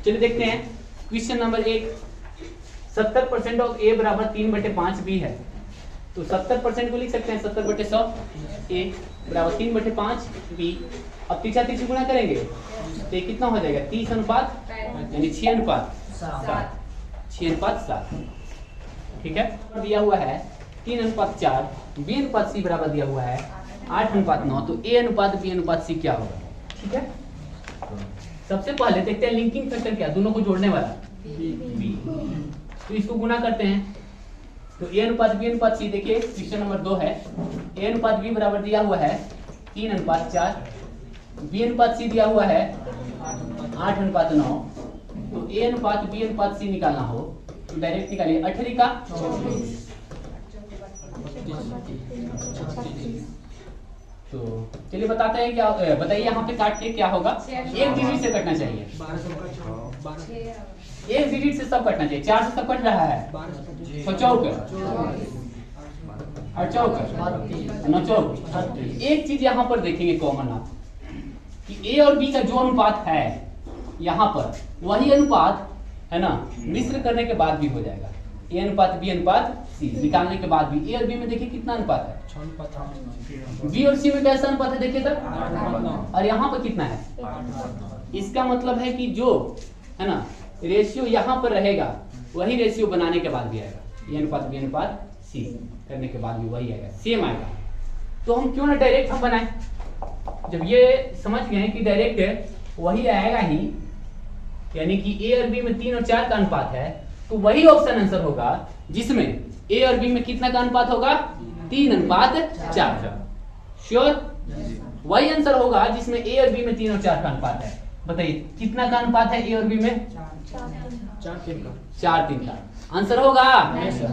चलिए देखते हैं क्वेश्चन नंबर 1। 70% ऑफ ए बराबर 3/5 बी है। तो 70% को लिख सकते हैं 70/100 ए बराबर 3/5 बी। अब 30 गुणा करेंगे तो ये कितना हो जाएगा 30 अनुपात यानी 6 अनुपात 7। ठीक है, दिया हुआ है 3:4, बी अनुपात सी बराबर दिया हुआ है 8:9। तो ए अनुपात बी अनुपात सी क्या होगा? ठीक है, सबसे पहले देखते हैं लिंकिंग फैक्टर क्या, दोनों को जोड़ने वाला बी। तो इसको गुना करते हैं तो ए अनुपात बी अनुपात सी। देखिए क्वेश्चन नंबर 2 है, ए अनुपात बी बराबर दिया हुआ है 3:4, बी अनुपात सी दिया हुआ है 8:9। तो ए अनुपात बी अनुपात सी निकालना हो तो डायरेक्ट निकालिए 18 का 36। तो चलिए बताते हैं क्या, बताइए यहाँ पे काट के क्या होगा। एक डिजिट से कटना चाहिए, एक डिजिट से सब कटना चाहिए। 4 से सब कट रहा है, 6 चौक और चौक 9 चौक। एक चीज यहाँ पर देखेंगे कॉमन आप कि ए और बी का जो अनुपात है यहाँ पर वही अनुपात है ना, मिश्र करने के बाद भी हो जाएगा। ए अनुपात बी अनुपात सी निकालने के बाद भी ए और बी में देखिए कितना अनुपात है, बी और सी में कैसा अनुपात है देखिए तब, और यहाँ पर कितना है। इसका मतलब है कि जो है ना रेशियो यहाँ पर रहेगा वही रेशियो बनाने के बाद भी आएगा। ए अनुपात बी अनुपात सी करने के बाद भी वही आएगा, सेम आएगा। तो हम क्यों ना डायरेक्ट हम बनाए, जब ये समझ गए कि डायरेक्ट वही आएगा ही, यानी कि ए और बी में 3 और 4 का अनुपात है, तो वही ऑप्शन आंसर होगा जिसमें ए और बी में कितना का अनुपात होगा 3:4 का। श्योर, वही आंसर होगा जिसमें ए और बी में 3 और 4 का अनुपात है। बताइए कितना का अनुपात है ए और बी में? 4:3 का। आंसर होगा?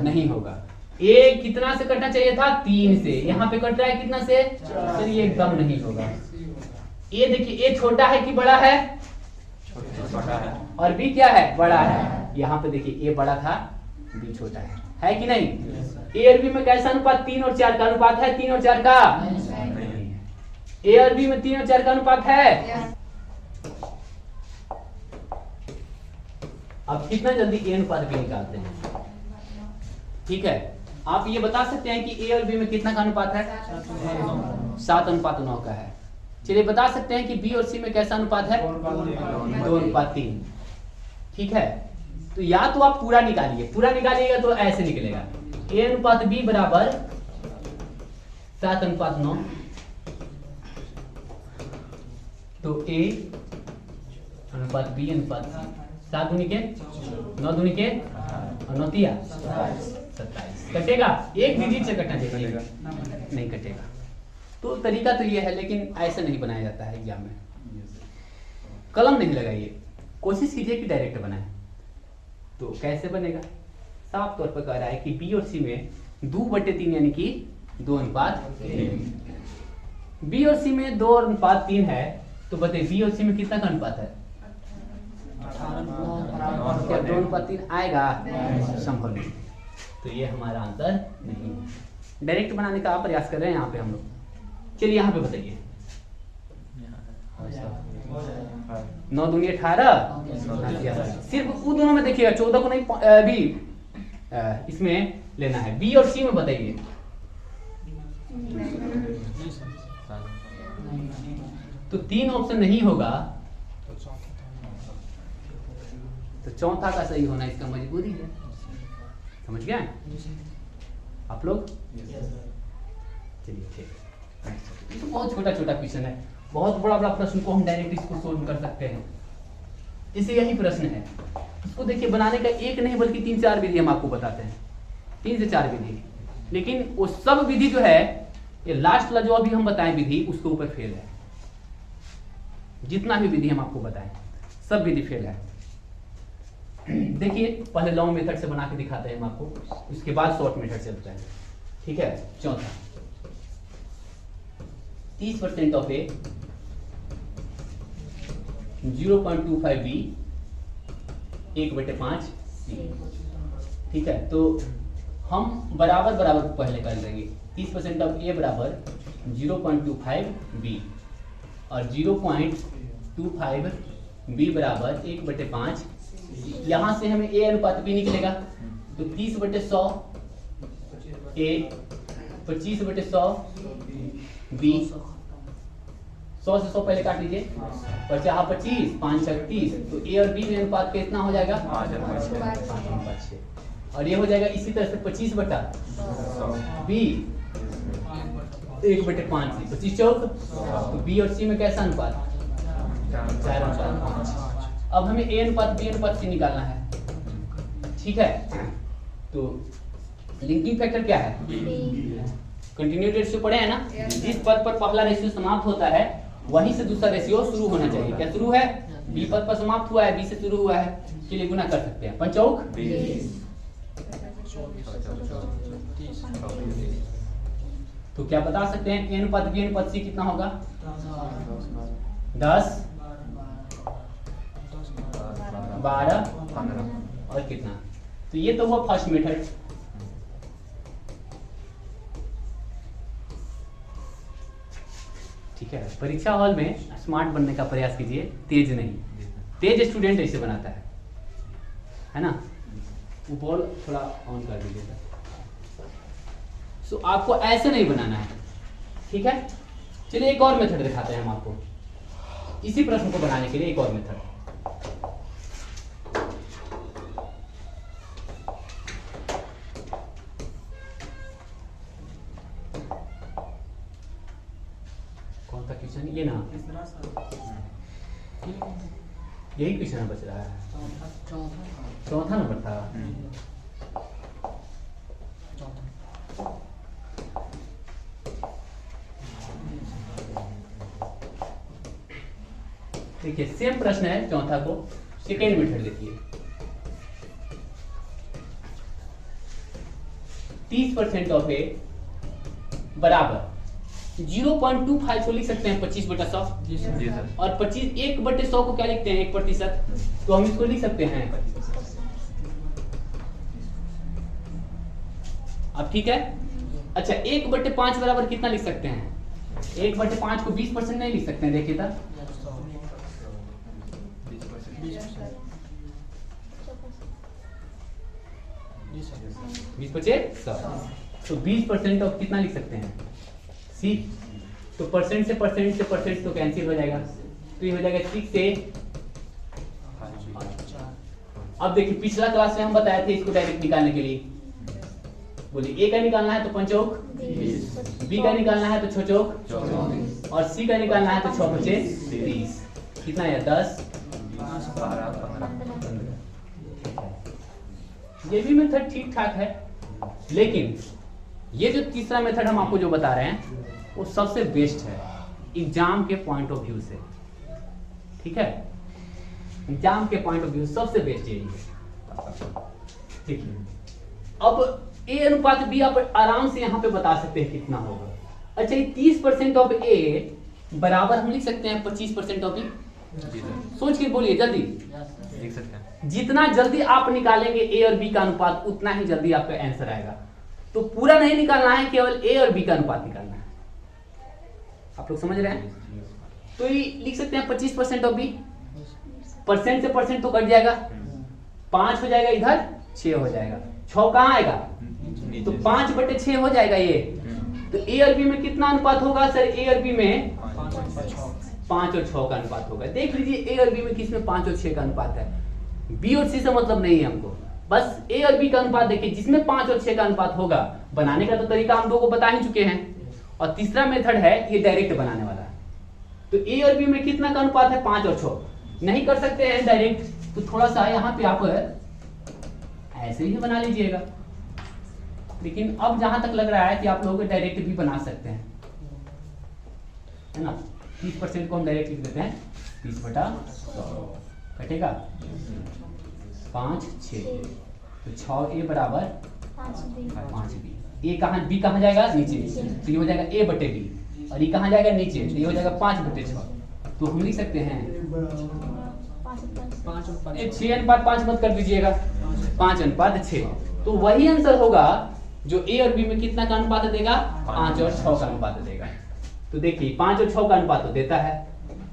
नहीं होगा। ए कितना से कटना चाहिए था? 3 से, यहाँ पे कट रहा है कितना से? चलिए एकदम नहीं होगा। ए देखिए ए छोटा है कि बड़ा है? छोटा है। और बी क्या है? बड़ा है। यहाँ पे देखिए ए बड़ा था, बी छोटा है कि नहीं? ए और बी में कैसा अनुपात? 3 और 4 का अनुपात है। 3 और 4 का नहीं है। ए और बी में 3 और 4 का अनुपात है। अब कितना जल्दी ए अनुपात बी निकालते हैं। ठीक है, आप ये बता सकते हैं कि ए और बी में कितना का अनुपात है? 7:9 का है। चलिए बता सकते हैं कि बी और सी में कैसा अनुपात है? 2:3। ठीक है, तो या तो आप पूरा निकालिए, पूरा निकालिएगा तो ऐसे निकलेगा ए अनुपात बी बराबर 7:9। तो ए अनुपात बी अनुपात सी 7 दूनी के 9 दूनी के और 9 तिया 27। कटेगा? एक डिजिट से कटना चाहिए, नहीं कटेगा। तो तरीका तो ये है, लेकिन ऐसे नहीं बनाया जाता है एग्जाम में। कलम नहीं लगाइए, कोशिश कीजिए कि डायरेक्ट बनाए। तो कैसे बनेगा? साफ तौर पर कह रहा है कि बी और सी में 2/3 यानी कि 2:3। बी और सी में 2:3 है, तो बताइए बी और सी में कितना का अनुपात है? क्या 2:3 आएगा? संभव नहीं। तो ये हमारा आंसर नहीं है। डायरेक्ट बनाने का प्रयास कर रहे हैं यहाँ पे हम लोग। चलिए यहाँ पे बताइए 9 दूनी 18। सिर्फ वो दोनों में देखिएगा, 14 को नहीं भी इसमें लेना है। बी और सी में बताइए तो 3 ऑप्शन नहीं होगा, तो चौथा का सही होना इसका मजबूरी है। समझ गए आप लोग? चलिए ठीक, तो बहुत छोटा छोटा क्वेश्चन है, बहुत बड़ा बड़ा प्रश्न को हम डायरेक्ट इसको सोल्व कर सकते हैं। इसे यही प्रश्न है, इसको देखिए बनाने का एक नहीं बल्कि 3-4 विधि हम आपको बताते हैं, 3 से 4 विधि। लेकिन वो सब विधि जो है, ये लास्ट वाला जो अभी हम बताएं विधि, उसके ऊपर फेल है। जितना भी विधि हम आपको बताएं सब विधि फेल है। देखिए पहले लॉन्ग मेथड से बना के दिखाते हैं हम आपको, उसके बाद शॉर्ट मेथड से बताएंगे। ठीक है, चौथा 30% ऑफ ए 0.25 बी 1/5 सी। ठीक है, तो हम बराबर बराबर पहले कर लेंगे। 30% ऑफ ए बराबर 0.25 बी और 0.25 बी बराबर 1/5, यहाँ से हमें ए अनुपात बी निकलेगा, तो 30/100 ए, 25/100 बी, 100 से 100 पहले काट लीजिए, 50 25 5 30, तो ए और बी में अनुपात कितना हो जाएगा 5/6, और ये हो जाएगा इसी तरह से 25/, बी 1/5 से 25 चौक, तो बी और सी में कैसा अनुपात 4/5। अब हमें ए अनुपात बी अनुपात सी निकालना है, ठीक है। तो लिंकिंग फैक्टर क्या है, कंटिन्यूटी रेशियो पढ़े हैं ना, जिस पद पर पहला रेशियो समाप्त होता है वहीं से दूसरा रेशियो शुरू होना चाहिए। क्या शुरू है, बी पद पर समाप्त हुआ है, बी से शुरू हुआ है, चलिए गुना कर सकते हैं, 5 चौक 20। तो क्या बता सकते हैं ए अनुपात बी अनुपात सी कितना होगा 10 12 और कितना, तो ये तो हुआ फर्स्ट मेथड। ठीक है, परीक्षा हॉल में स्मार्ट बनने का प्रयास कीजिए, तेज नहीं। तेज स्टूडेंट ऐसे बनाता है ना। वो बॉल थोड़ा ऑन कर दीजिएगा। सो आपको ऐसे नहीं बनाना है, ठीक है। चलिए एक और मेथड दिखाते हैं हम आपको, इसी प्रश्न को बनाने के लिए एक और मेथड। कौन सा क्वेश्चन, ये ना यही क्वेश्चन बच रहा है, चौथा नंबर था। देखिए सेम प्रश्न है, चौथा को सेकेंड मेथड देखिए। 30% ऑफ ए बराबर 0.25 को लिख सकते हैं 25/100, और 1/100 को क्या लिखते हैं 1%, तो हम इसको लिख सकते हैं। अब ठीक है, अच्छा 1/5 बराबर कितना लिख सकते हैं, 1/5 को 20% नहीं लिख सकते हैं, देखिए तब 20/100, तो 20% ऑफ कितना लिख सकते हैं सी, तो परसेंट से परसेंट तो कैंसिल हो जाएगा, तो ये हो जाएगा 6 से। अब देखिए पिछला क्लास में हम बताए थे इसको डायरेक्ट निकालने के लिए, बोलिए ए का निकालना है तो 5 चौक 20, बी का निकालना है तो 6 चौक 24, और सी का निकालना है तो 6×5 30, कितना है 10 12 15। ये भी मेथड ठीक ठाक है, लेकिन ये जो तीसरा मेथड हम आपको जो बता रहे हैं वो सबसे बेस्ट है एग्जाम के पॉइंट ऑफ व्यू से, ठीक है। एग्जाम के पॉइंट ऑफ व्यू सबसे बेस्ट यही है, ठीक है। अब ए अनुपात बी आप आराम से यहाँ पे बता सकते हैं कितना होगा। अच्छा ये 30% ऑफ ए बराबर हम लिख सकते हैं 25% ऑफ बी, सोच के बोलिए जल्दी लिख सकते हैं। जितना जल्दी आप निकालेंगे ए और बी का अनुपात उतना ही जल्दी आपका आंसर आएगा। तो पूरा नहीं निकालना है, केवल ए और बी का अनुपात निकालना है। आप लोग समझ रहे हैं, तो ये लिख सकते हैं 25% ऑफ बी, परसेंट से परसेंट तो कट जाएगा, 5 हो जाएगा, इधर 6 हो जाएगा, 6 कहाँ आएगा, तो 5/6 हो जाएगा ये। तो ए और बी में कितना अनुपात होगा सर, ए और बी में 5 और 6 का अनुपात होगा। देख लीजिए ए और बी में किसमें 5 और 6 का अनुपात है, बी और सी से मतलब नहीं है हमको, बस ए और बी का अनुपात देखिए, जिसमें 5 और 6 का अनुपात होगा। बनाने का तो तरीका हम लोगों को बता ही चुके हैं, और तीसरा मेथड है ये डायरेक्ट बनाने वाला। तो ए और बी में कितना का अनुपात है 5 और 6, नहीं कर सकते हैं डायरेक्ट, तो थोड़ा सा यहाँ पे आप ऐसे ही बना लीजिएगा। लेकिन अब जहां तक लग रहा है कि आप लोग डायरेक्ट भी बना सकते हैं, है ना। 30% को हम डायरेक्ट लिख देते हैं 30/100, कटेगा 5 6, तो 6 ए बराबर 5 बी। ए कहाँ, बी कहाँ जाएगा नीचे, तो ये हो जाएगा a/b, और ये कहाँ जाएगा नीचे, तो ये हो जाएगा 5/6। तो हम लिख सकते हैं 6:5 मत कर दीजिएगा, 5:6। तो वही आंसर होगा जो ए और बी में कितना का अनुपात देगा, 5 और 6 का अनुपात देगा। तो देखिए 5 और 6 का अनुपात तो देता है,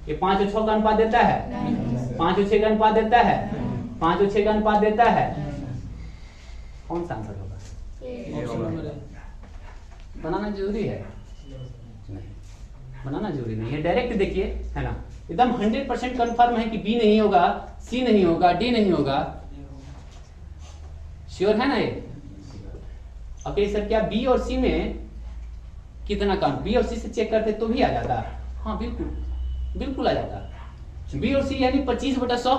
ये 5 और 6 का अनुपात देता है, 5 और 6 का अनुपात देता है, 5 और 6 का अनुपात देता है, कौन सा आंसर होगा? बनाना जरूरी है? नहीं, बनाना जरूरी नहीं है, डायरेक्ट देखिए, है ना, एकदम 100% कंफर्म है कि बी नहीं होगा, सी नहीं होगा, डी नहीं होगा, श्योर है ना ये? ओके सर, क्या बी और सी में कितना काम, बी और सी से चेक करते तो भी आ जाता? हाँ बिल्कुल, बिल्कुल आ जाता। बी और सी यानी 25/100।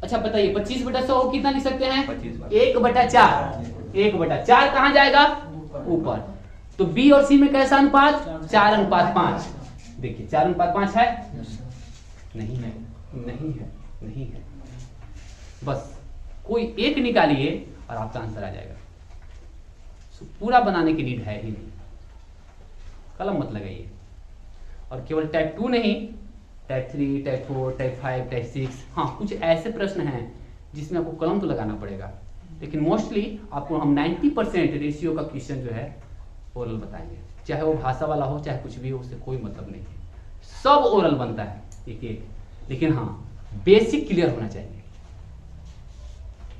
अच्छा बताइए, 25/100 को कितना लिख सकते हैं? 1/4। 1/4 कहाँ जाएगा? ऊपर। तो बी और सी में कैसा अनुपात? 4:5। देखिए 4:5 है? नहीं है, नहीं है, नहीं है। बस कोई एक निकालिए और आपका आंसर आ जाएगा। पूरा बनाने की नीड है ही नहीं, कलम मत लगाइए। और केवल टाइप 2 नहीं, टाइप 3, टाइप 4, टाइप 5, टाइप 6, हाँ कुछ ऐसे प्रश्न हैं जिसमें आपको कलम तो लगाना पड़ेगा, लेकिन मोस्टली आपको हम 90% रेशियो का क्वेश्चन जो है ओरल बताएंगे, चाहे वो भाषा वाला हो चाहे कुछ भी हो, उससे कोई मतलब नहीं है, सब ओरल बनता है एक एक। लेकिन हाँ बेसिक क्लियर होना चाहिए।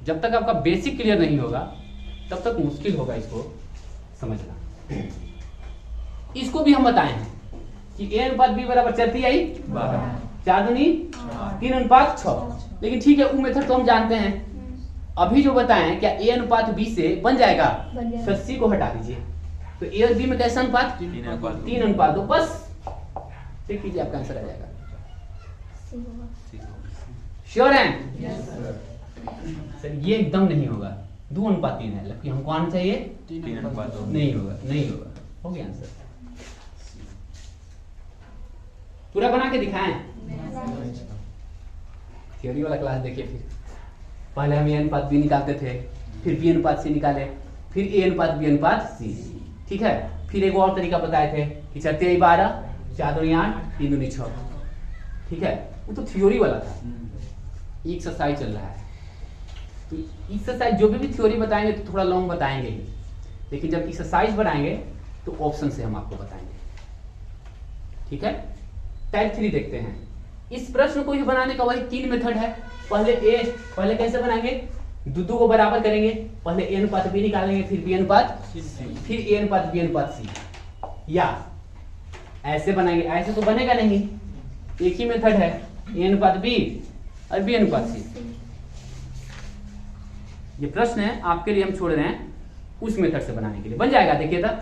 जब तक आपका बेसिक क्लियर नहीं होगा तब तक मुश्किल होगा इसको समझना। इसको भी हम बताए हैं कि A/B बराबर चलती आई 4 दूनी 3:6। लेकिन ठीक है, वो मेथड तो हम जानते हैं। अभी जो बताएं क्या A/B से बन जाएगा? सर सी को हटा दीजिए, तो A और B में कैसा अनुपात? 3:2। बस चेक कीजिए, आपका आंसर आ जाएगा। श्योर हैं? सर ये एकदम नहीं होगा, 2:3 है, लेकिन हमको आना चाहिए 3:2। नहीं होगा, नहीं होगा। हो गया आंसर। पूरा बना के दिखाएं। थ्योरी वाला क्लास देखिए। फिर पहले हम A/B निकालते थे, फिर B/C निकाले, फिर A/B/C। ठीक है, फिर एक और तरीका बताए थे कि 4×12, 4×8, 3×6। ठीक है, वो तो थ्योरी वाला था। एक्सरसाइज चल रहा है, तो एक्सरसाइज जो भी थ्योरी बताएंगे तो थोड़ा लॉन्ग बताएंगे ही, लेकिन जब एक्सरसाइज बनाएंगे तो ऑप्शन से हम आपको बताएंगे। ठीक है, टाइप 3 देखते हैं। इस प्रश्न को ही बनाने का वही 3 मेथड है। पहले कैसे बनाएंगे? दो को बराबर करेंगे, पहले A/B निकालेंगे, फिर B/C, फिर A/B/C, या ऐसे बनाएंगे। ऐसे तो बनेगा नहीं, एक ही मेथड है, A/B और B/C। ये प्रश्न है आपके लिए, हम छोड़ रहे हैं उस मेथड से बनाने के लिए। बन जाएगा, देखिए था।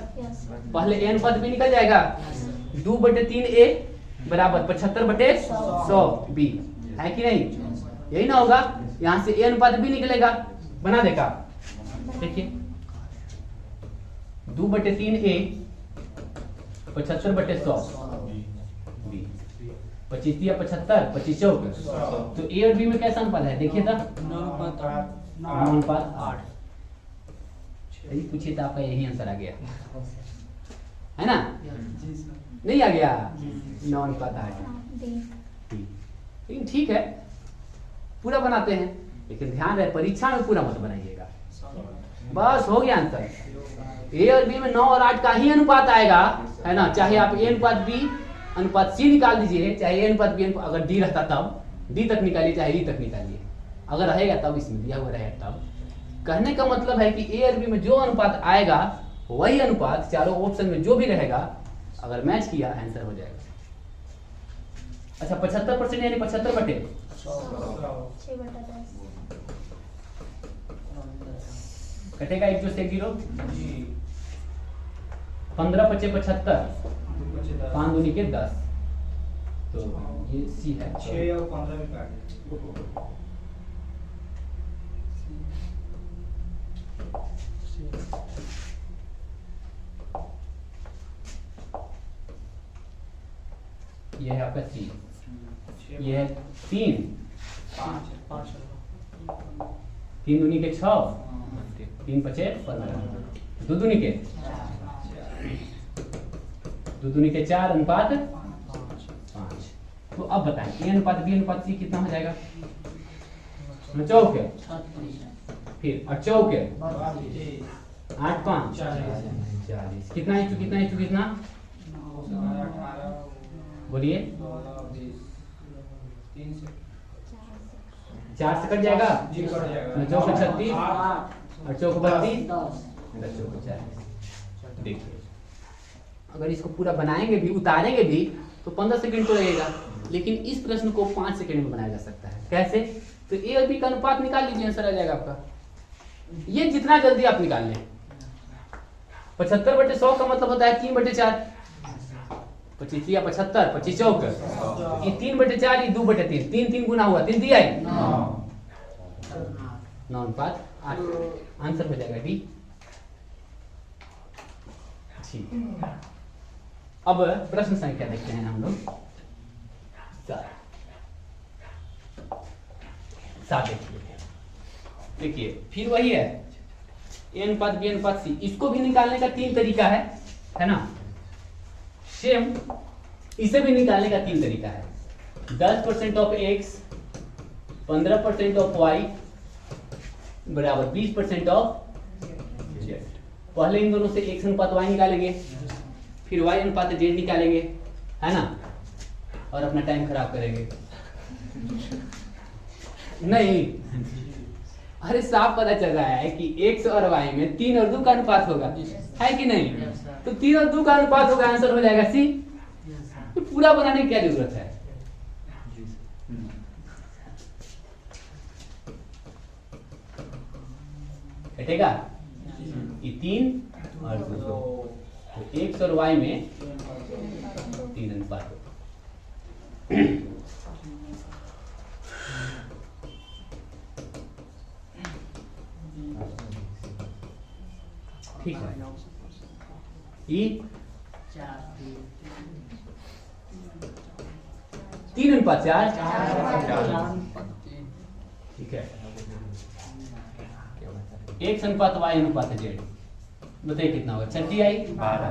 पहले A/B निकल जाएगा, 2/3A बराबर 75/100 B, है कि नहीं? यही ना होगा? यहां से A/B निकलेगा, बना देगा। देखिए 2/3A 75/100 B, 25 या 75, 25 चौक। तो A और B में कैसा अनुपात है? देखिए था, 9:8। यही पूछिए तो आपका यही आंसर आ गया, है ना? नहीं आ गया? 9:8। लेकिन ठीक है, पूरा बनाते हैं, लेकिन ध्यान रहे परीक्षा में पूरा मत बनाइएगा। बस हो गया आंसर। A और B में 9 और 8 का ही अनुपात आएगा, है ना? चाहे आप A/B/C निकाल दीजिए, चाहे A/B, अगर D रहता तब D तक निकालिए, चाहे E तक निकालिए, अगर रहेगा तब, इसमें दिया हुआ रहेगा तब। कहने का मतलब है कि A और B में जो अनुपात आएगा वही अनुपात चारों ऑप्शन में जो भी रहेगा, अगर मैच किया आंसर हो जाएगा। अच्छा 75% यानी 75/6 कटेगा, 1 जो से 0, 15×5 = 75, 5 दूनी के 10, तो ये सी है। 6 और 15 में काट ये है आपका सी, ये है 3, 3 दूनी के 6, 3×5 = 15, 2 दूनी के 4 5। तो अब बताएं A/B/C कितना हो जाएगा? 4 फिर 8 8 5 40। कितना बोलिए? 4 से कट जाएगा, जी कट जाएगा। 9 चौक 36 8 और चौक 32 10 10 चौक 40। देखिए अगर इसको पूरा बनाएंगे भी, उतारेंगे भी तो 15 सेकंड तो लगेगा, लेकिन इस प्रश्न को 5 सेकंड में बनाया जा सकता है। कैसे? तो ए और बी का अनुपात निकाल लीजिए, आंसर आ जाएगा आपका। ये जितना जल्दी आप निकाल लें। 75/100 का मतलब होता है 3/4, 25 या 75, 25 चौक, ये 3/4, ये 2/3, 3 गुना हुआ 3 दिया है 9:8 आंसर हो जाएगा डी। ठीक, अब प्रश्न संख्या देखते हैं हम लोग 7। देखिए फिर वही है ए अनुपात बी अनुपात सी, इसको भी निकालने का 3 तरीका है ना। सेम इसे भी निकालने का 3 तरीका है। 10% ऑफ x 15% ऑफ y बराबर 20% ऑफ z। पहले इन दोनों से x अनुपात y निकालेंगे, फिर y अनुपात z निकालेंगे, है ना, और अपना टाइम खराब करेंगे। नहीं, अरे साफ पता चल रहा है कि x और y में 3 और 2 का अनुपात होगा, है कि नहीं? तो 3 और 2 का अनुपात होगा, आंसर हो जाएगा सी। तो पूरा बनाने की क्या जरूरत है? बैठेगा ये 3 और 2, तो x और y में 3 अनुपात होगा। ठीक है, ई 3:4, ठीक है। x अनुपात y अनुपात z, बताइए कितना होगा? 36 आई 12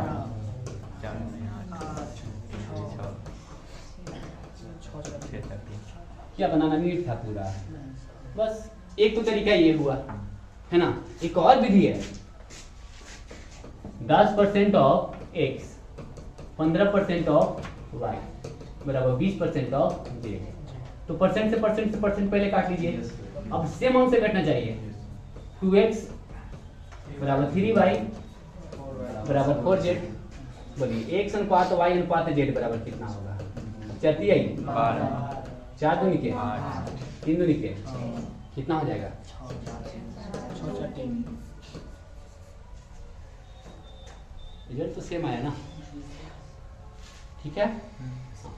क्या बनाना नीट था पूरा। बस एक तो तरीका ये हुआ, है ना। एक और विधि है, 10% ऑफ x 15% ऑफ y बराबर 20% ऑफ z। तो परसेंट से परसेंट पहले काट लीजिए। अब सेम अमाउंट से कटना चाहिए। 2x बराबर 3y बराबर 4z। बोलिए x अनुपात y अनुपात z बराबर कितना होगा? 34 आई 12 4 दूनी के 8 3 दूनी के कितना हो जाएगा? रिजल्ट तो सेम आया ना। ठीक है,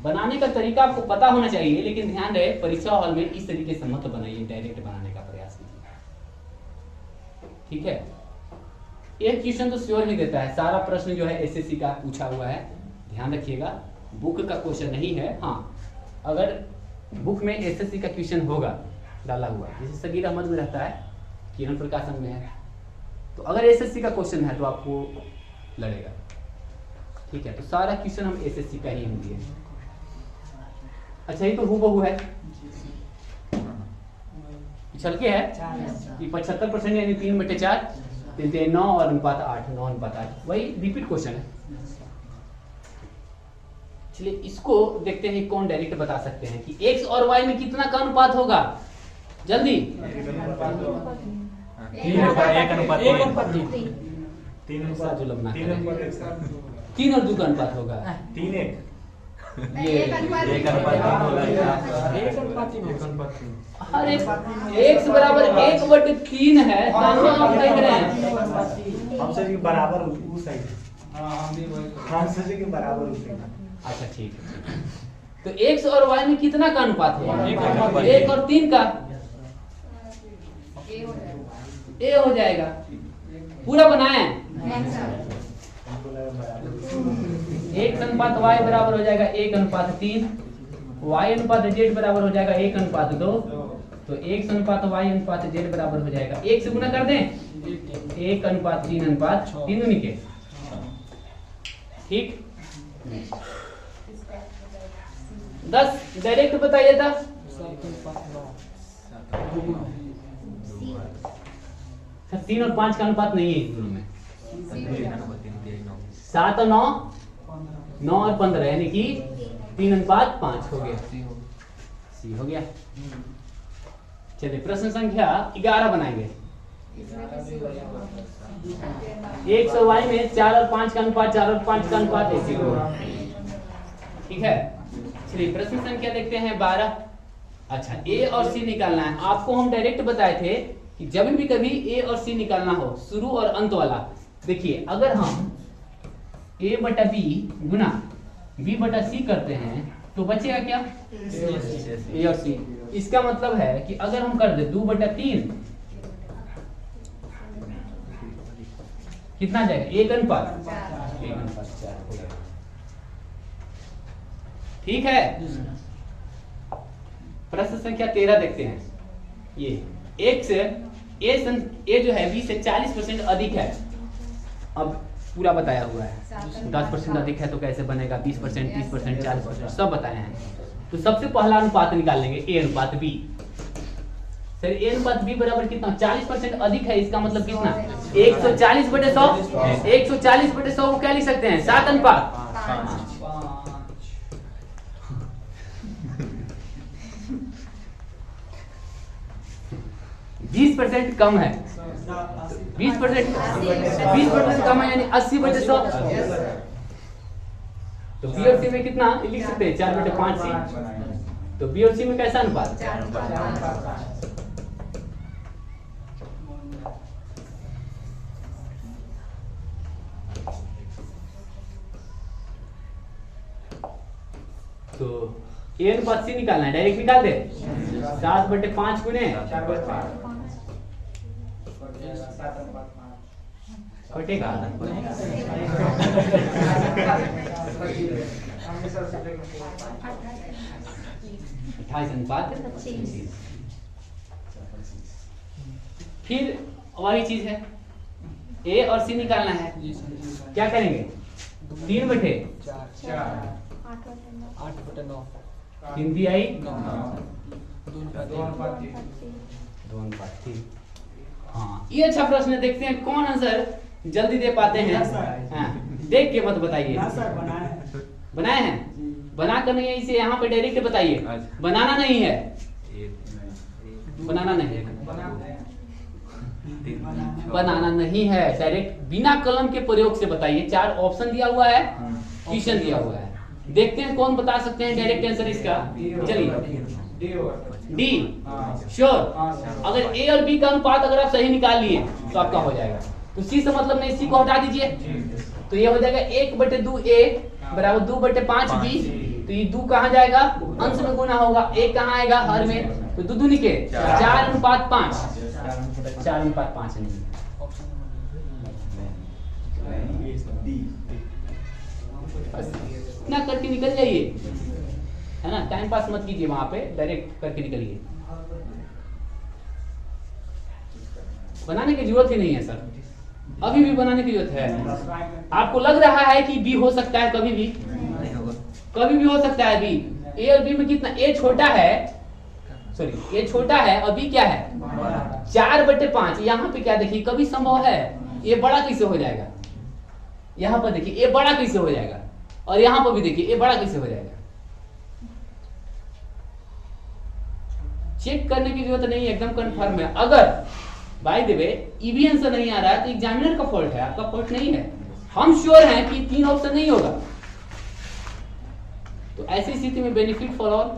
बनाने का तरीका आपको पता होना चाहिए, लेकिन ध्यान रहे परीक्षा हॉल में इस तरीके से मत बनाइए, डायरेक्ट बनाने का प्रयास कीजिए। ठीक है, एक क्वेश्चन तो श्योर ही देता है, सारा प्रश्न जो है एसएससी का पूछा हुआ है, ध्यान रखिएगा। बुक का क्वेश्चन नहीं है। हाँ, अगर बुक में एसएससी का क्वेश्चन होगा डाला हुआ, जैसे सगीर अहमद में रहता है, किरण प्रकाशन में है, तो अगर एसएससी का क्वेश्चन है तो आपको लड़ेगा। ठीक है, तो सारा क्वेश्चन हम एसएससी का ही हम दिए। अच्छा, ये तो हूबहू है, पिछल के है ये 75% यानी 3/4, 9 और अनुपात 8, 9:8, वही रिपीट क्वेश्चन है। चलिए इसको देखते हैं कौन डायरेक्ट बता सकते हैं कि x और y में कितना का अनुपात होगा। जल्दी 1 अनुपात 3 और 2 का अनुपात होगा। ये अरे x बराबर 1/3 है, दोनों आप देख रहे हैं। हम सर के बराबर उस साइड, हम भी वही हम सर के बराबर उस साइड। अच्छा ठीक है, तो x और y में कितना का अनुपात होगा? 1 और 3 का ए हो जाएगा। पूरा बनाए x अनुपात y बराबर हो जाएगा 1:3, y अनुपात z बराबर हो जाएगा 1:2, तो x अनुपात y अनुपात z बराबर हो जाएगा 1 से गुना कर दें 1:3 दूनी के। ठीक, 10 डायरेक्ट बताइए था। 3 और 5 का अनुपात नहीं है इस दोनों में। 7 और 9, 9 और 15 यानी कि 3:5 हो गया। सी हो गया। चलिए प्रश्न संख्या 11 बनाएंगे। 100y में 4 और 5 का अनुपात 4 और 5 का अनुपात 1:2। ठीक है, चलिए प्रश्न संख्या देखते हैं 12। अच्छा, ए और सी निकालना है। आपको हम डायरेक्ट बताए थे कि जब भी कभी ए और सी निकालना हो, शुरू और अंत वाला, देखिए अगर हम ए बटा बी गुना बी बटा सी करते हैं तो बचेगा क्या? ए और सी। इसका मतलब है कि अगर हम कर दे 2/3 कितना जाएगा? 1:4 हो जाएगा। ठीक है, प्रश्न संख्या 13 देखते हैं। ये x ए जो है बी से 40% अधिक है। अब पूरा बताया हुआ है, 10% अधिक है तो कैसे बनेगा, 20%, 30%, 40% सब बताए हैं। तो सबसे पहला अनुपात निकाल लेंगे ए अनुपात बी। सर ए अनुपात बी बराबर कितना? 40% अधिक है, इसका मतलब कितना? 140/100। 140/100 को क्या लिख सकते हैं? 7:5। 20% कम है। 20% कम है यानी 80/100। तो बी और सी में कितना लिख सकते हैं? 4/5 सी। तो बी और सी में कैसा अनुपात? तो ए अनुपात सी निकालना है, डायरेक्ट निकाल दे। 7/5 गुने कटेगा 28:25। फिर वही चीज है, ए और सी निकालना है। क्या करेंगे? 3/4 3 दी आई 2:3। हाँ, ये अच्छा प्रश्न है। देखते हैं कौन आंसर जल्दी दे पाते हैं। हाँ, देख के मत बताइए। बनाए हैं? बना कर नहीं है, इसे यहाँ पे डायरेक्ट बताइए। बनाना नहीं है, बनाना नहीं है, बनाना नहीं है, डायरेक्ट बिना कलम के प्रयोग से बताइए। 4 ऑप्शन दिया हुआ है, क्वेश्चन दिया हुआ है। देखते हैं कौन बता सकते हैं डायरेक्ट आंसर इसका। चलिए डी श्योर। अगर ए और बी का अनुपात अगर आप सही निकाल लिए तो आपका हो जाएगा। तो सी से मतलब नहीं, सी को हटा दीजिए तो ये हो जाएगा 1/2 ए बराबर 2/5 बी। तो ये 2 कहाँ जाएगा? अंश में गुना होगा। 1 कहाँ आएगा? हर में। तो 2 दूनी के 4:5। 4:5 नहीं ना, करके निकल जाइए, है ना। टाइम पास मत कीजिए, वहां पे डायरेक्ट करके निकलिए। बनाने की जरूरत ही नहीं है सर, अभी भी बनाने की जरूरत है। आपको लग रहा है कि बी हो सकता है, कभी भी नहीं होगा, कभी भी हो सकता है बी। ए और बी में कितना? ए छोटा है, सॉरी ए छोटा है और बी क्या है? 4/5। यहाँ पे क्या देखिए, कभी संभव है ये बड़ा कैसे हो जाएगा? यहाँ पर देखिए ये बड़ा कैसे हो जाएगा, और यहाँ पर भी देखिए ये बड़ा कैसे हो जाएगा। चेक करने की जरूरत नहीं है, एकदम कंफर्म है। अगर by the way EV answer नहीं आ रहा है तो एग्जामिनर का फॉल्ट है, आपका फॉल्ट नहीं है। हम श्योर हैं कि 3 ऑप्शन नहीं होगा। तो ऐसी स्थिति में बेनिफिट फॉर ऑल,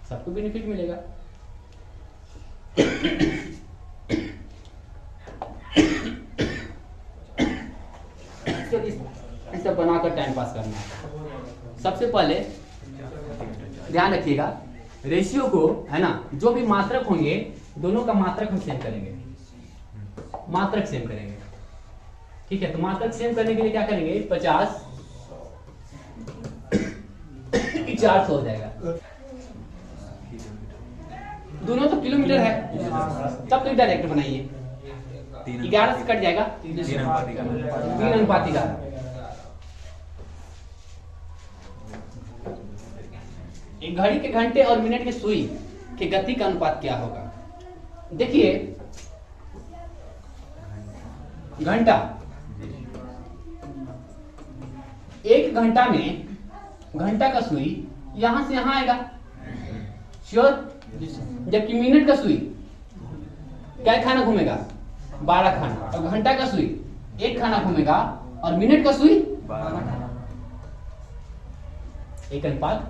सबको बेनिफिट मिलेगा। इसे बनाकर टाइम पास करना है। सबसे पहले ध्यान रखिएगा, रेशियो को, है ना, जो भी मात्रक होंगे दोनों का मात्रक हम सेम करेंगे, मात्रक सेम करेंगे। ठीक है, तो मात्रक सेम करने के लिए क्या करेंगे? 50 400 हो जाएगा। दोनों तो किलोमीटर है, तब तो डायरेक्ट बनाइए। 11 से कट जाएगा 3 अनुपाती का। एक घड़ी के घंटे और मिनट के सुई के गति का अनुपात क्या होगा? देखिए घंटा, 1 घंटा में घंटा का सुई यहां से यहां आएगा, श्योर। जबकि मिनट का सुई क्या खाना घूमेगा? 12 खाना। और घंटा का सुई 1 खाना घूमेगा और मिनट का सुई 1:12।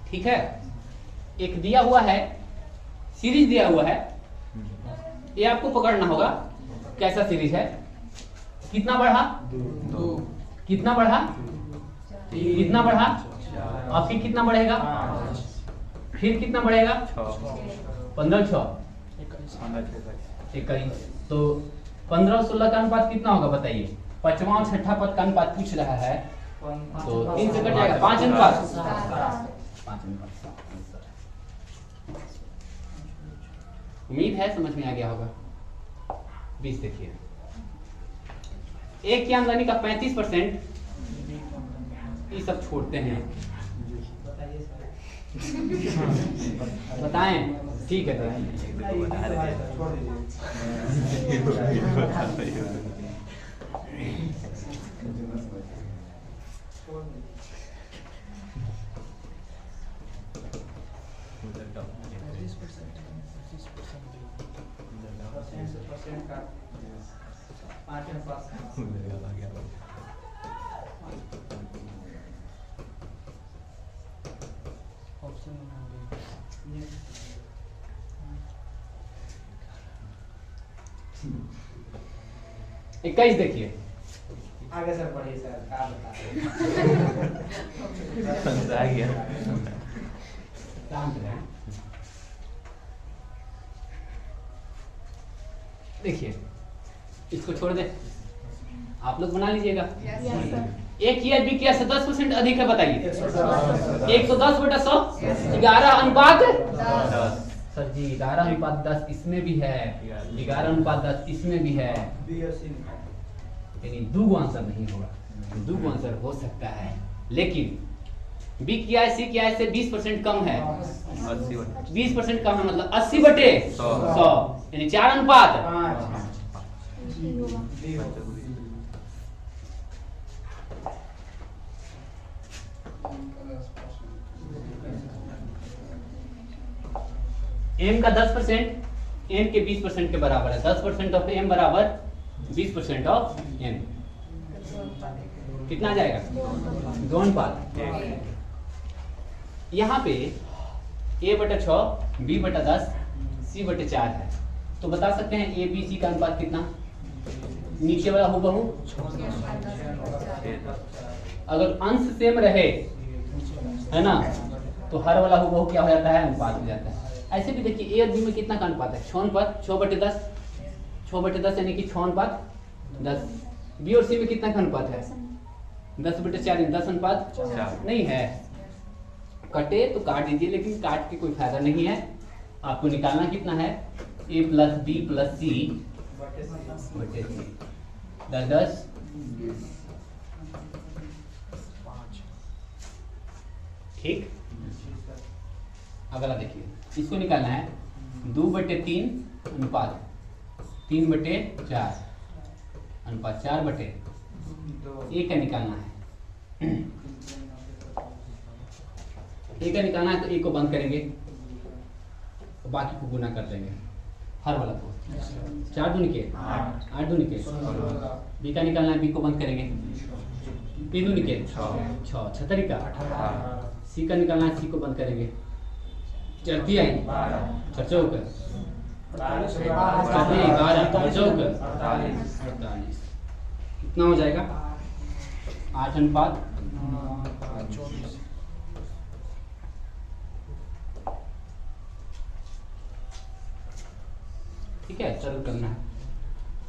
ठीक है। एक दिया हुआ है, सीरीज दिया हुआ है, ये आपको पकड़ना होगा कैसा सीरीज है। कितना बढ़ा? 2 कितना बढ़ा? कितना बढ़ा? और फिर कितना बढ़ेगा? फिर कितना बढ़ेगा? 15 6 21। तो 15 और 16 का अनुपात कितना होगा बताइए? 5वां और 6ठा पद का अनुपात पूछ रहा है, तो 3 से कट जाएगा। 5 अनुपात 5 अनुपात 7। उम्मीद है समझ में आ गया होगा। 20 देखिए, एक की आमदनी का 35%, ये सब छोड़ते हैं। बताएं? ठीक है। इक्कीस देखिए, आगे सर पढ़िए सर, क्या बता देखिए, इसको छोड़ दे, आप लोग बना लीजिएगा। एक किया बी किया से 10% अधिक है, बताइए। 110/100 11:10। सर जी 11:10 इसमें भी है, 11:10 इसमें भी है, यानी 2 आंसर नहीं होगा। 2 आंसर हो सकता है, लेकिन बी किया है सी किया है से 20% कम है। 20% कम है मतलब 80/100, यानी 4 अनुपात। एम का 10% एम के 20% के बराबर है। 10% ऑफ एम बराबर 20% ऑफ एम। कितना जाएगा? 2 अनुपात। यहाँ पे a/6 b/10 c/4 है, तो बता सकते हैं ए बी सी का अनुपात कितना? नीचे वाला हूबहू, अगर अंश सेम रहे है ना, तो हर वाला हूबहू क्या हो जाता है? अनुपात हो जाता है। ऐसे भी देखिए ए और बी में कितना का अनुपात है? 6 अनुपात 6/10, 6/10 यानी कि 6 अनुपात 10। बी और सी में कितना का अनुपात है? 10/4, 10 अनुपात 4 नहीं है। कटे तो काट दीजिए, लेकिन काट के कोई फायदा नहीं है। आपको निकालना कितना है? a + b + c बटे 10 ठीक। अगला देखिए, इसको निकालना है 2/3 अनुपात 3/4 अनुपात 4/2। ए का निकालना है। ए का निकालना है तो ए को बंद करेंगे, तो बाकी को गुना कर देंगे हर वाला को। 4 दूनी के 8 दूनी के। बी का निकालना है, बी को बंद करेंगे। 3 दूनी के 6 छतरी का 18। सी का निकालना है, सी को बंद करेंगे। 4 × 3 = 4 कितना हो जाएगा? 8 अनुपात 24। ठीक है, चालू करना है।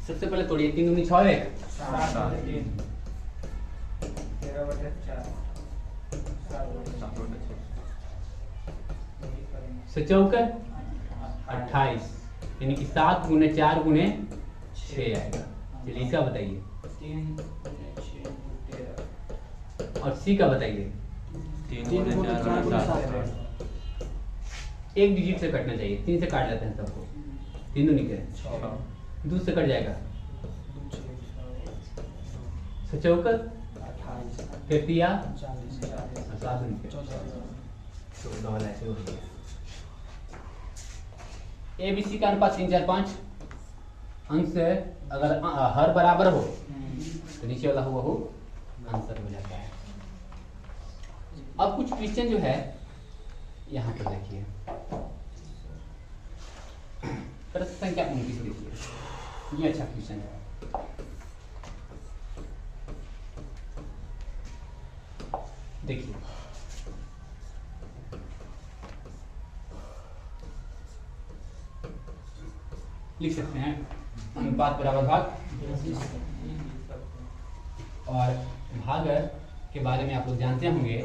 सबसे पहले तोड़िए। 3 दूनी 6 1 7×4 28, यानी कि 7 × 4 × 6 आएगा। चलिए इसका बताइए। 3 × 6 = 13। और सी का बताइए। 3 × 4 = 7। एक डिजिट से कटना चाहिए, 3 से काट लेते हैं सबको। 3 दूनी के 2 से कट जाएगा। 7×4 = फिर दिया 14 ऐसे हो गए। ABC का अनुपात 3 4 5 अंश है। अगर हर बराबर हो तो नीचे वाला हुआ हो आंसर हो जाता है। अब कुछ क्वेश्चन जो है यहाँ पर देखिए, प्रश्न संख्या 29 देखिए, ये अच्छा क्वेश्चन है। देखिए लिख सकते हैं अनुपात बराबर भाग, और भागर के बारे में आप लोग जानते होंगे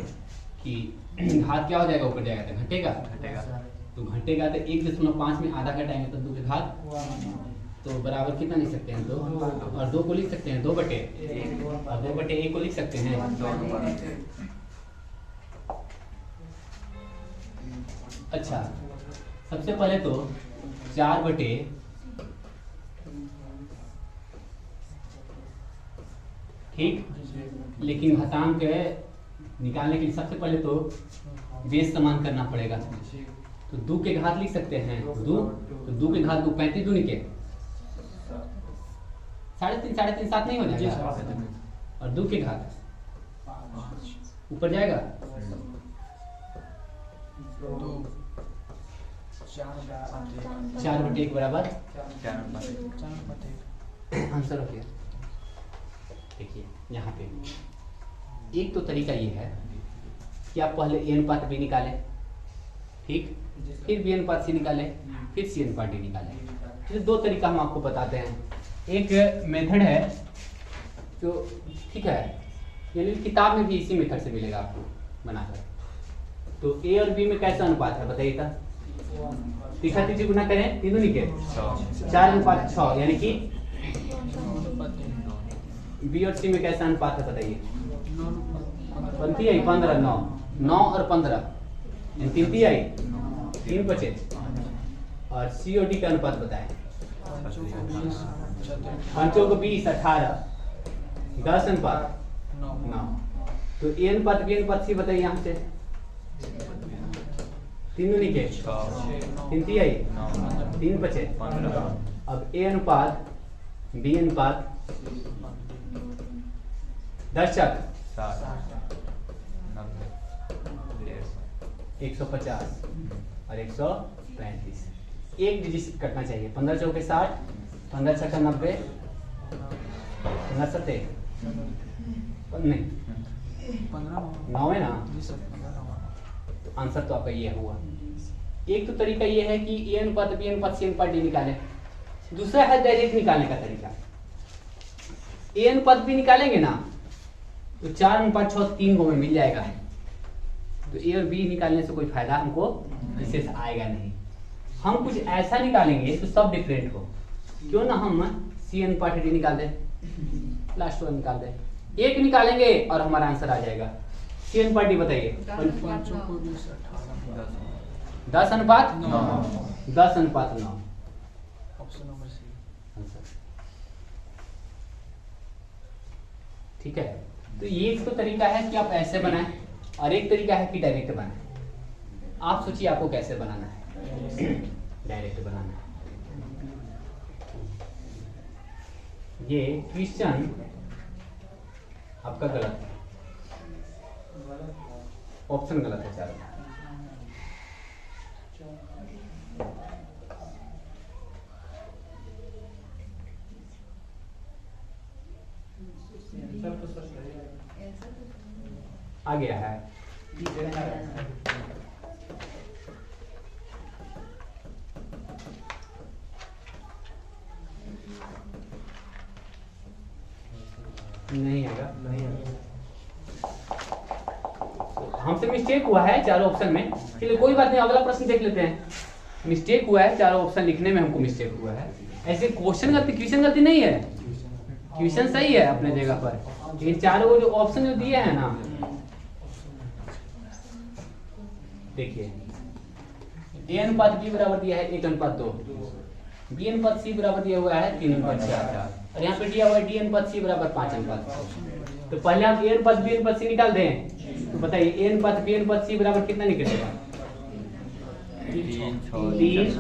कि घात क्या हो जाएगा, ऊपर जाएगा तो घटेगा, तो घटेगा तो 1.5 में आधा घटाएंगे तो 2 के घात, तो बराबर कितना लिख सकते हैं 2, और 2 को लिख सकते हैं 2 बटे, और 2 बटे 1 को लिख सकते हैं। अच्छा, सबसे पहले तो 4 बटे ठीक, लेकिन घातांक निकालने के लिए सबसे पहले तो बेस समान करना पड़ेगा, तो 2 के घात लिख सकते हैं 2, तो 2 के घात 2 35 दूनी के 3.5 3.5 7 नहीं हो जाएगा, और 2 के घात ऊपर जाएगा 4 बटे 1 बराबर आंसर हो गया। देखिए यहाँ पे एक तो तरीका ये है कि आप पहले ए अनुपात बी निकालें, ठीक, फिर बी अनुपात सी निकालें, फिर सी अनुपात डी निकालें। तो 2 तरीका हम आपको बताते हैं। एक मेथड है जो ठीक है, यानी किताब में भी इसी मेथड से मिलेगा आपको बनाकर। तो ए और बी में कैसा अनुपात है बताइए था, तीखा तीसरी गुना करें 3 दूनी के 4 अनुपात 6, यानी कि बी और सी में कैसा अनुपात है बताइए, बनती आई 15 9 9 और 15 3 आई 3 बचे, और सी और डी का अनुपात बताएं। 5 को 20 18 10 अनुपात 9, तो ए अनुपात बी अनुपात सी बताइए यहाँ से, 3 दूनी के 3 आई 3 बचे, अब ए अनुपात बी अनुपात 10 150 और 135, एक डिजिट कटना चाहिए। 15 चौके 60, 15 छक्का 90, 15 सत्ते नहीं 9 है ना, आंसर तो आपका ये हुआ। एक तो तरीका ये है कि ए अनुपात बी अनुपात सी अनुपात डी निकालें, दूसरा है डायरेक्ट निकालने का तरीका। ए अनुपात बी निकालेंगे ना तो 4 अनुपात 6 3 में मिल जाएगा, तो ए और बी निकालने से कोई फायदा हमको विशेष आएगा नहीं। हम कुछ ऐसा निकालेंगे तो सब डिफरेंट हो, क्यों ना हम सी अनुपात डी निकाल दें, लास्ट वन निकाल दें, एक निकालेंगे और हमारा आंसर आ जाएगा। सी अनुपात डी बताइए, 10 अनुपात 10 अनुपात 9, ऑप्शन नंबर सी। ठीक है, तो ये एक तो तरीका है कि आप ऐसे बनाएं, और एक तरीका है कि डायरेक्ट बनाएं। आप सोचिए आपको कैसे बनाना है, डायरेक्ट बनाना है। ये क्वेश्चन आपका गलत है, ऑप्शन गलत है चारों। आ गया है, नहीं आएगा, नहीं आएगा। हमसे मिस्टेक हुआ है चारों ऑप्शन में, चलिए कोई बात नहीं, अगला प्रश्न देख लेते हैं। मिस्टेक हुआ है चारों ऑप्शन लिखने में, हमको मिस्टेक हुआ है। ऐसे क्वेश्चन गलती नहीं है, क्वेश्चन सही है अपने जगह पर, लेकिन चारों जो ऑप्शन जो दिए हैं ना, देखिए ए अनुपात बी बराबर दिया है 1 अनुपात 2, बी अनुपात सी बराबर दिया हुआ है 3 अनुपात 4, और यहाँ पे दिया हुआ है डी अनुपात सी बराबर 5 अनुपात 6। तो पहले हम a अनुपात b अनुपात c निकाल दें। तो बताइए a अनुपात b अनुपात c बराबर कितना निकलेगा? 3, 3,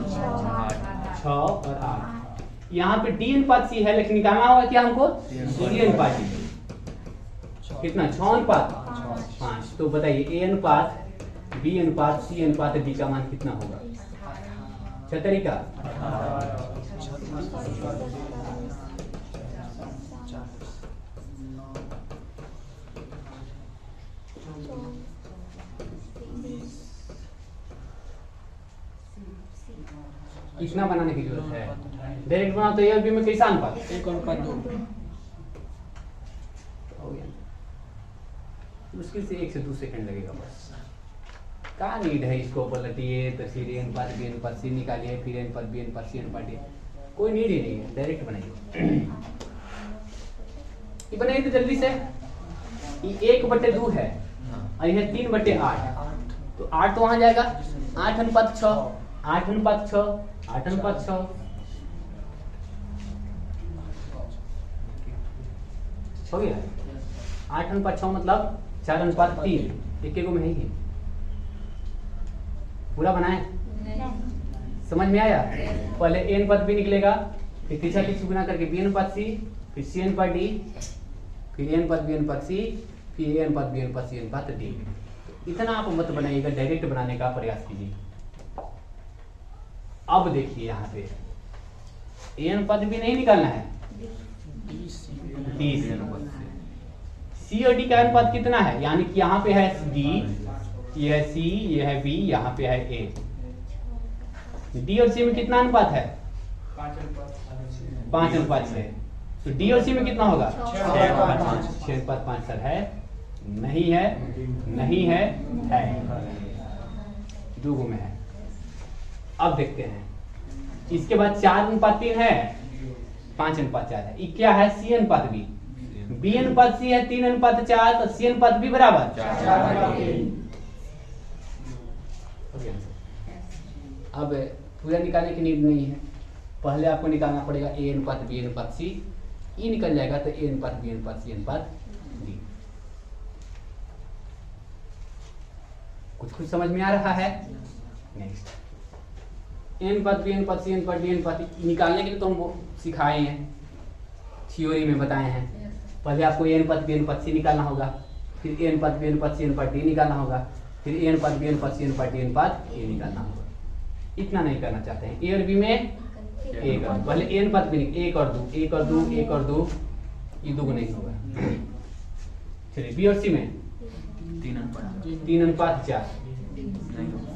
6 और 8। यहाँ पे d अनुपात c है, लेकिन निकालना होगा क्या हमको? d अनुपात d। कितना? 6 अनुपात 5। तो बताइए a अनुपात b अनुपात c अनुपात d का मान कितना होगा? 76 का इतना बनाने की जरूरत है। डायरेक्ट बनाओ तो ए और बी में कैसा अनुपात? 1:2। हो गया। मुश्किल से 1 से 2 सेकंड लगेगा बस। क्या नीड है इसको पलटिए तो फिर ए अनुपात बी अनुपात सी निकालिए, फिर ए अनुपात बी अनुपात सी अनुपात डी। कोई नीड ही नहीं है, डायरेक्ट बनाइए। ये बनाइए तो जल्दी से। ये 1/2 है और यह 3/8। तो 8 तो वहां जाएगा। 8 अनुपात 6, 8 अनुपात 6, 8 अनुपात 6। हो गया। 8 अनुपात 6 मतलब 4 अनुपात 3। एक में है ही। पूरा बनाए? समझ में आया? पहले a अनुपात b निकलेगा, फिर तीसरा चीज गुना करके b अनुपात c, फिर c अनुपात d, फिर a अनुपात b अनुपात c, फिर a अनुपात b अनुपात c अनुपात d। इतना आप मत बनाइएगा, डायरेक्ट बनाने का प्रयास कीजिए। अब देखिए यहाँ पे a अनुपात b नहीं निकालना है, d c अनुपात c और d का अनुपात कितना है? यानी कि यहाँ पे है d, ये है c, ये है b, यहाँ पे है a। d और c में कितना अनुपात है? 5 अनुपात 6। तो d और c में कितना होगा? 6 अनुपात 5 सर है? नहीं है, नहीं है, है। 2 में है। अब देखते हैं। इसके बाद 4 अनुपात 3 है, 5 अनुपात 4 है। ये क्या है? c अनुपात b। b अनुपात c है 3 अनुपात 4, तो c अनुपात b बराबर 4। अब पूरा निकालने की नीड नहीं है। पहले आपको निकालना पड़ेगा a अनुपात b अनुपात c। ये निकल जाएगा तो a अनुपात b अनुपात c अनुपात d। कुछ समझ में आ रहा है? नेक्स्ट a अनुपात b अनुपात c अनुपात d अनुपात निकालने के लिए तो हम सिखाए हैं, थ्योरी में बताए हैं। पहले आपको a अनुपात b अनुपात c निकालना होगा, फिर a अनुपात b अनुपात c अनुपात d निकालना होगा, फिर a अनुपात b अनुपात c अनुपात d अनुपात a निकालना होगा। इतना नहीं करना चाहते हैं। a और b में 1 और पहले a अनुपात b 1 और 2, 1 और 2, 1 और 2, ये 2 नहीं होगा। चलिए b और c में 3 अनुपात 3 अनुपात 4। नहीं होगा।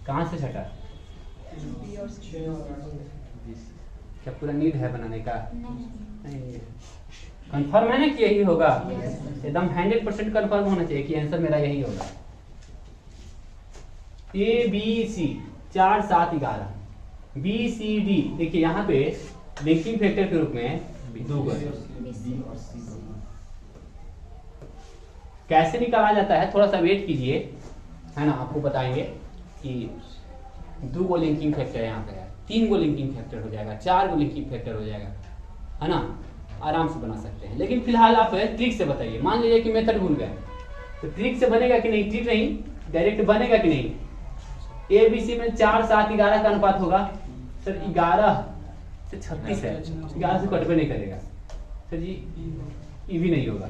कहाँ से छटा? क्या पूरा नीड है बनाने का? नहीं। कंफर्म है ना कि यही होगा? एकदम 100% कंफर्म होना चाहिए कि आंसर मेरा यही होगा। A B C 4 7 11 B C D. देखिए यहाँ पे लिंकिंग फैक्टर के रूप में 2 कैसे निकाला जाता है, थोड़ा सा वेट कीजिए, है ना। आपको बताएंगे कि 2 गो लिंकिंग फैक्टर यहाँ पे है, 3 गो लिंकिंग फैक्टर हो जाएगा, 4 गो लिंकिंग फैक्टर हो जाएगा, है ना। आराम से बना सकते हैं। लेकिन फिलहाल आप ट्रिक से बताइए। मान लीजिए कि मेथड भूल गए, तो ट्रिक से बनेगा कि नहीं? ट्रिक नहीं, डायरेक्ट बनेगा कि नहीं? ए बी सी में 4 7 11 का अनुपात होगा। सर 11 से 36 है, 11 से कटवे नहीं करेगा सर जी, ये भी नहीं होगा।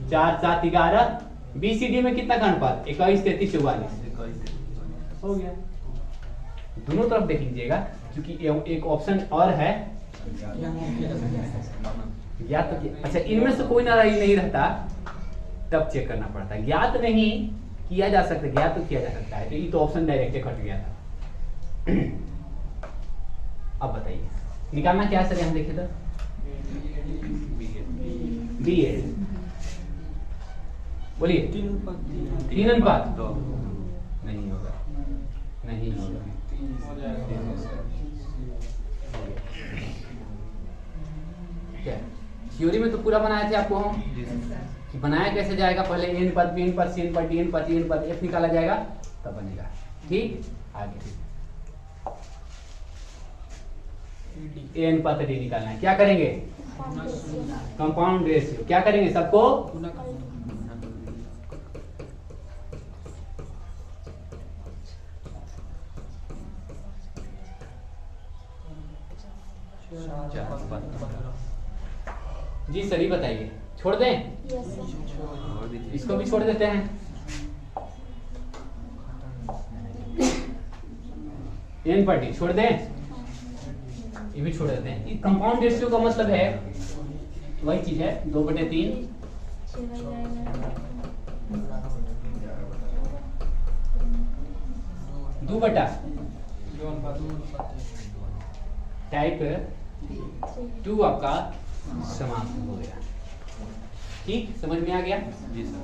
4 7 11 बी सी डी में कितना का अनुपात? 21 33 44 हो गया। दोनों तरफ देख लीजिएगा, क्योंकि एक ऑप्शन और है ज्ञात। अच्छा, इनमें से कोई ना नहीं रहता तब चेक करना पड़ता है। ज्ञात नहीं किया जा सकता, ज्ञात तो किया जा सकता है। तो ये तो ऑप्शन डायरेक्ट कट गया था। अब बताइए निकालना क्या है सर? यहाँ देखिए तो बी ए, बोलिए 3 अनुपात 2 नहीं होगा, नहीं होगा। क्या थ्योरी में तो पूरा बनाए थे आपको हम कि बनाया कैसे जाएगा। पहले ए अनुपात बी अनुपात सी अनुपात डी अनुपात ई अनुपात एफ निकाला जाएगा तब बनेगा। ठीक, आगे ए अनुपात डी निकालना है। क्या करेंगे? कंपाउंड रेशियो क्या करेंगे सबको जी सर ही बताइए छोड़ दें इसको भी छोड़ देते हैं एन पर डी छोड़ दें ये भी छोड़ देते हैं कंपाउंड रेशियो का मतलब है वही चीज है 2/3 2 टाइप 2 आपका समाप्त हो गया। ठीक समझ में आ गया जी सर।